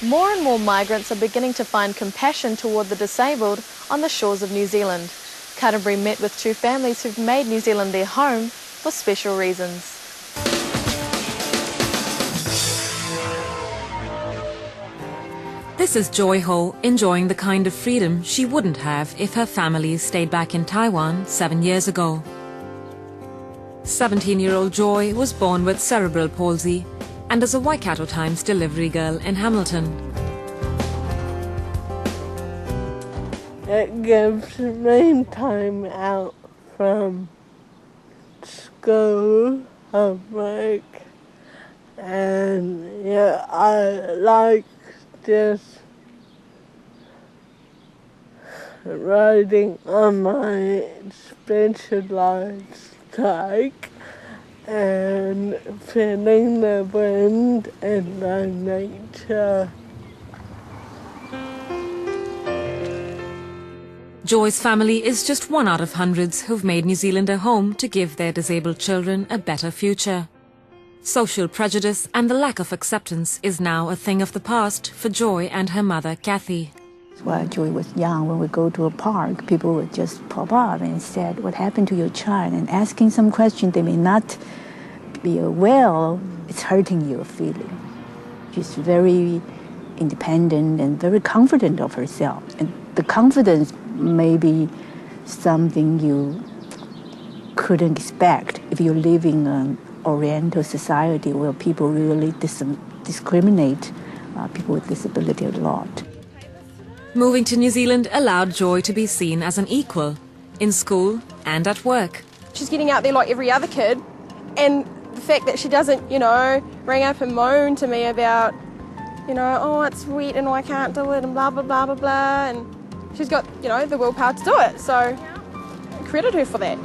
More and more migrants are beginning to find compassion toward the disabled on the shores of New Zealand. Canterbury met with two families who've made New Zealand their home for special reasons. This is Joy Ho enjoying the kind of freedom she wouldn't have if her family stayed back in Taiwan 7 years ago. 17-year-old Joy was born with cerebral palsy and is a Waikato Times delivery girl in Hamilton. It gives me time out from school, homework, and yeah, I like just riding on my specialized bike and feeling the wind and the nature. Joy's family is just one out of hundreds who've made New Zealand a home to give their disabled children a better future. Social prejudice and the lack of acceptance is now a thing of the past for Joy and her mother, Kathy. While Joy was young, when we go to a park, people would just pop up and said, "What happened to your child?" And asking some question they may not be aware of, it's hurting your feeling. She's very independent and very confident of herself. And the confidence may be something you couldn't expect if you live in an Oriental society where people really discriminate people with disability a lot. Moving to New Zealand allowed Joy to be seen as an equal, in school and at work. She's getting out there like every other kid, and the fact that she doesn't, ring up and moan to me about, oh, it's wet and I can't do it and blah, blah, blah, blah, blah, and she's got, the willpower to do it, so credit her for that,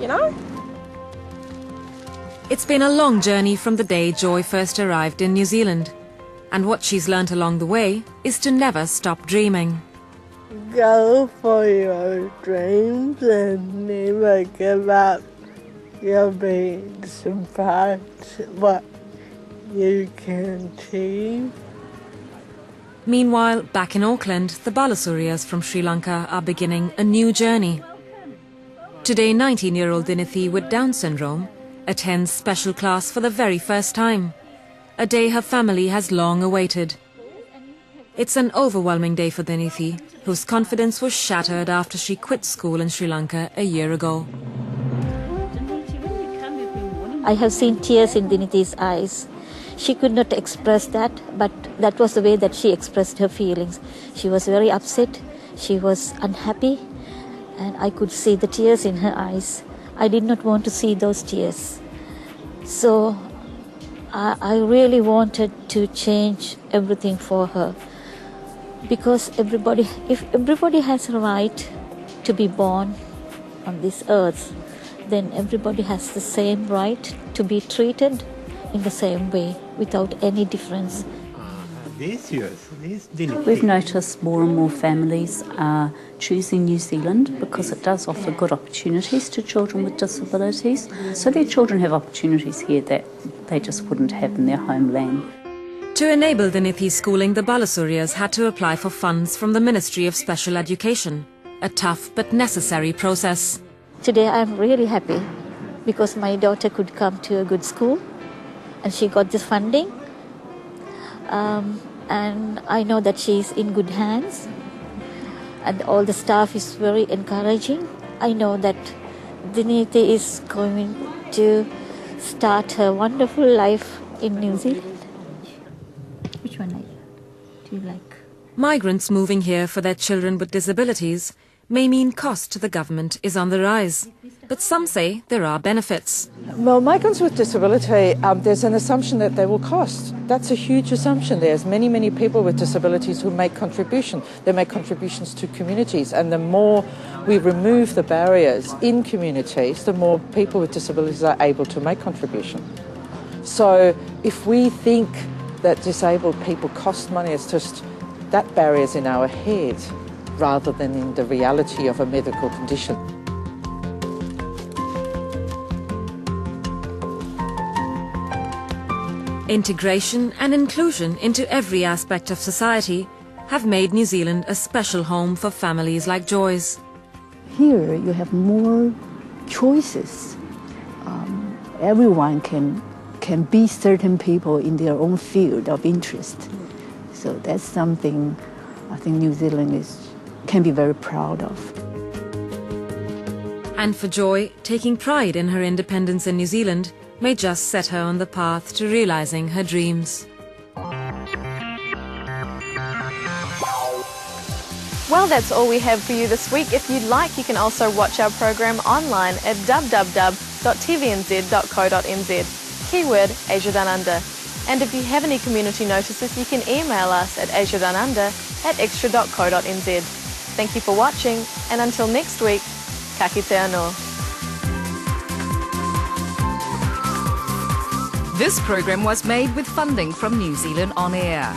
It's been a long journey from the day Joy first arrived in New Zealand, and what she's learnt along the way is to never stop dreaming. Go for your dreams and never give up. You'll be surprised what you can achieve. Meanwhile, back in Auckland, the Balasurias from Sri Lanka are beginning a new journey. Today, 19-year-old Dinithi with Down syndrome attends special class for the very first time, a day her family has long awaited. It's an overwhelming day for Dinithi, whose confidence was shattered after she quit school in Sri Lanka a year ago. I have seen tears in Dinithi's eyes. She could not express that, but that was the way that she expressed her feelings. She was very upset, she was unhappy, and I could see the tears in her eyes. I did not want to see those tears. So I really wanted to change everything for her. Because if everybody has a right to be born on this earth, then everybody has the same right to be treated in the same way, without any difference. We've noticed more and more families are choosing New Zealand because it does offer good opportunities to children with disabilities. So their children have opportunities here that they just wouldn't have in their homeland. To enable Dinithi's schooling, the Balasurias had to apply for funds from the Ministry of Special Education, a tough but necessary process. Today I'm really happy because my daughter could come to a good school and she got this funding. And I know that she's in good hands and all the staff is very encouraging. I know that Dinithi is going to start her wonderful life in New Zealand. Which one do you like? Migrants moving here for their children with disabilities may mean cost to the government is on the rise. But some say there are benefits. Well, migrants with disability, there's an assumption that they will cost. That's a huge assumption. There's many people with disabilities who make contributions. They make contributions to communities. And the more we remove the barriers in communities, the more people with disabilities are able to make contribution. So if we think that disabled people cost money, it's just that barrier's in our head rather than in the reality of a medical condition. Integration and inclusion into every aspect of society have made New Zealand a special home for families like Joy's. Here you have more choices. Everyone can be certain people in their own field of interest. So that's something I think New Zealand can be very proud of. And for Joy, taking pride in her independence in New Zealand may just set her on the path to realizing her dreams. Well, that's all we have for you this week. If you'd like, you can also watch our program online at www.tvnz.co.nz. Keyword Asia Downunder. And if you have any community notices, you can email us at asiadownunder@extra.co.nz. Thank you for watching, and until next week, ka kite anō. This program was made with funding from New Zealand On Air.